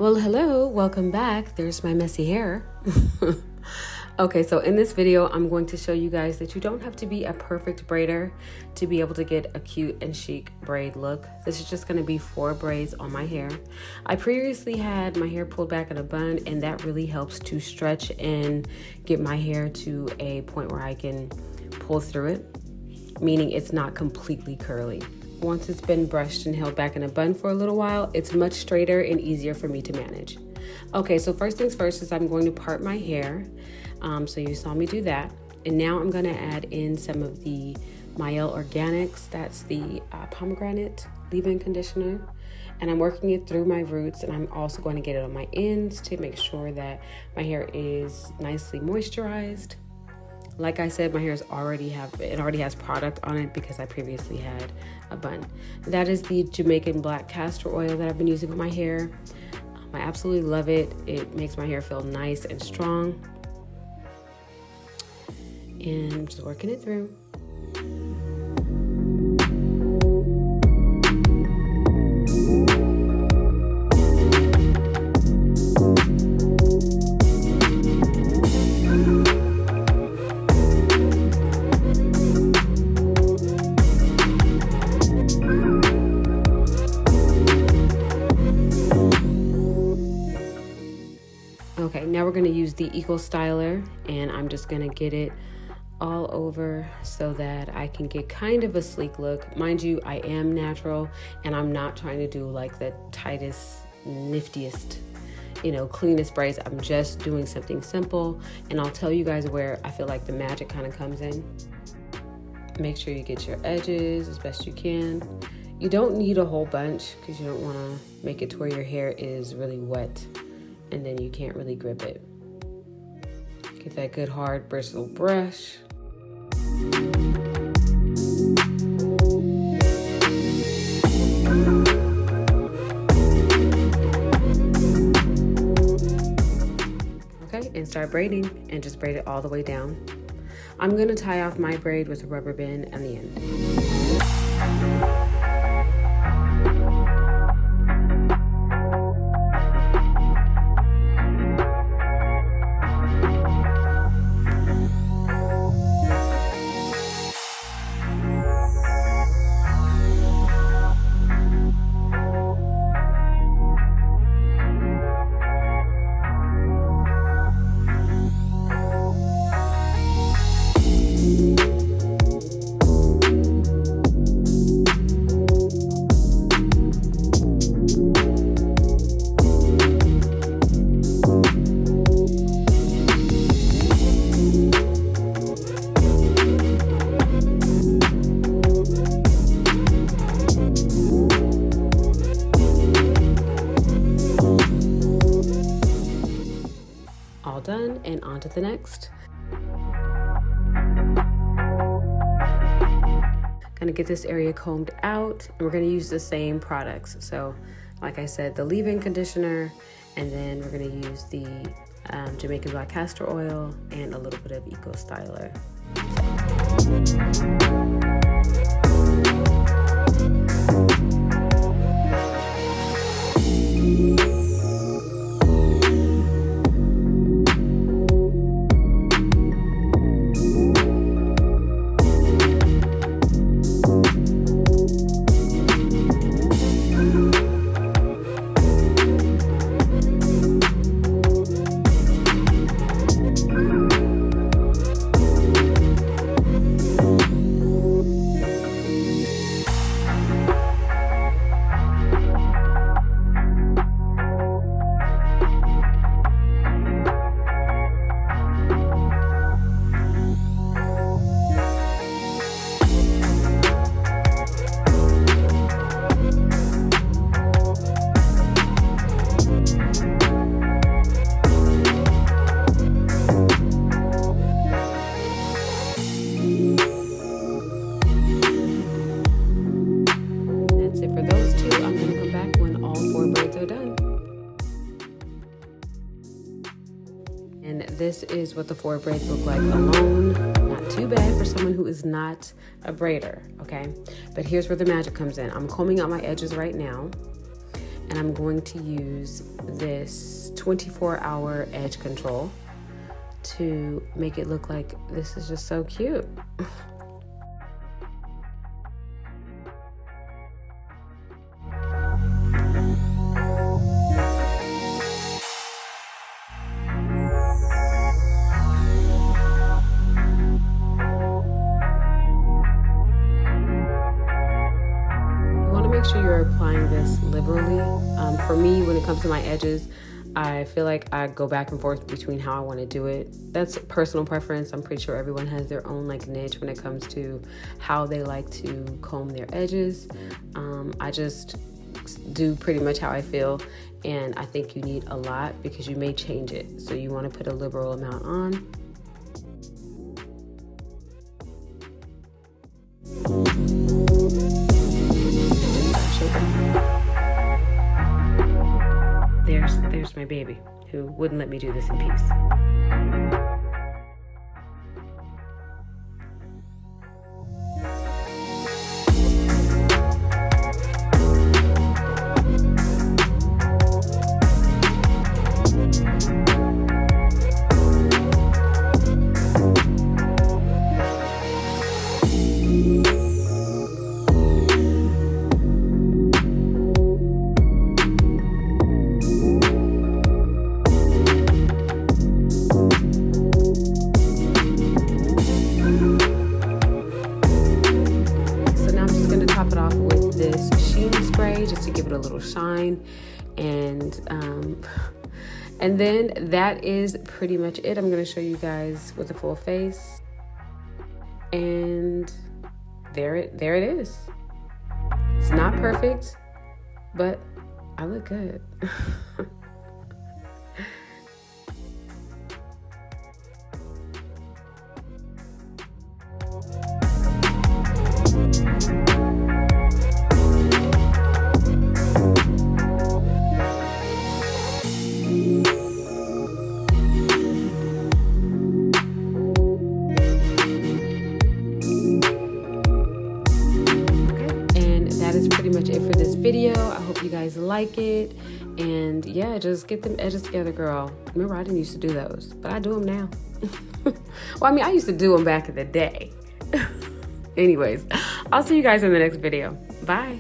Well, hello, welcome back. There's my messy hair. Okay, so in this video, I'm going to show you guys that you don't have to be a perfect braider to be able to get a cute and chic braid look. This is just going to be 4 braids on my hair. I previously had my hair pulled back in a bun, and that really helps to stretch and get my hair to a point where I can pull through it, meaning it's not completely curly. Once it's been brushed and held back in a bun for a little while, it's much straighter and easier for me to manage. Okay, so first things first is I'm going to part my hair. So you saw me do that. And now I'm going to add in some of the Mielle Organics. That's the pomegranate leave-in conditioner. And I'm working it through my roots, and I'm also going to get it on my ends to make sure that my hair is nicely moisturized. Like I said, my hair already has product on it because I previously had a bun. That is the Jamaican black castor oil that I've been using on my hair. I absolutely love it. It makes my hair feel nice and strong. And I'm just working it through. Okay, now we're going to use the Eco Styler, and I'm just going to get it all over so that I can get kind of a sleek look. Mind you, I am natural, and I'm not trying to do like the tightest, niftiest, cleanest braids. I'm just doing something simple, and I'll tell you guys where I feel like the magic kind of comes in. Make sure you get your edges as best you can. You don't need a whole bunch because you don't want to make it to where your hair is really wet and then you can't really grip it. Get that good hard bristle brush. Okay, and start braiding, and just braid it all the way down. I'm gonna tie off my braid with a rubber band on the end. All done, and on to the next. Gonna get this area combed out, and we're gonna use the same products. So like I said, the leave-in conditioner, and then we're gonna use the Jamaican black castor oil and a little bit of Eco Styler. And this is what the 4 braids look like alone. Not too bad for someone who is not a braider, okay? But here's where the magic comes in. I'm combing out my edges right now. and I'm going to use this 24-hour edge control to make it look like this is just so cute. Make sure you're applying this liberally. For me, when it comes to my edges, I feel like I go back and forth between how I want to do it. That's personal preference. I'm pretty sure everyone has their own like niche when it comes to how they like to comb their edges. I just do pretty much how I feel, and I think you need a lot because you may change it. So you want to put a liberal amount on. There's my baby who wouldn't let me do this in peace. Just to give it a little shine, and then that is pretty much it. I'm going to show you guys with a full face, and there it is. It's not perfect, but I look good. Pretty much it for this video. I hope you guys like it, and yeah, just get them edges together, girl. Remember, I didn't used to do those, but I do them now. Well, I mean, I used to do them back in the day. Anyways, I'll see you guys in the next video. Bye.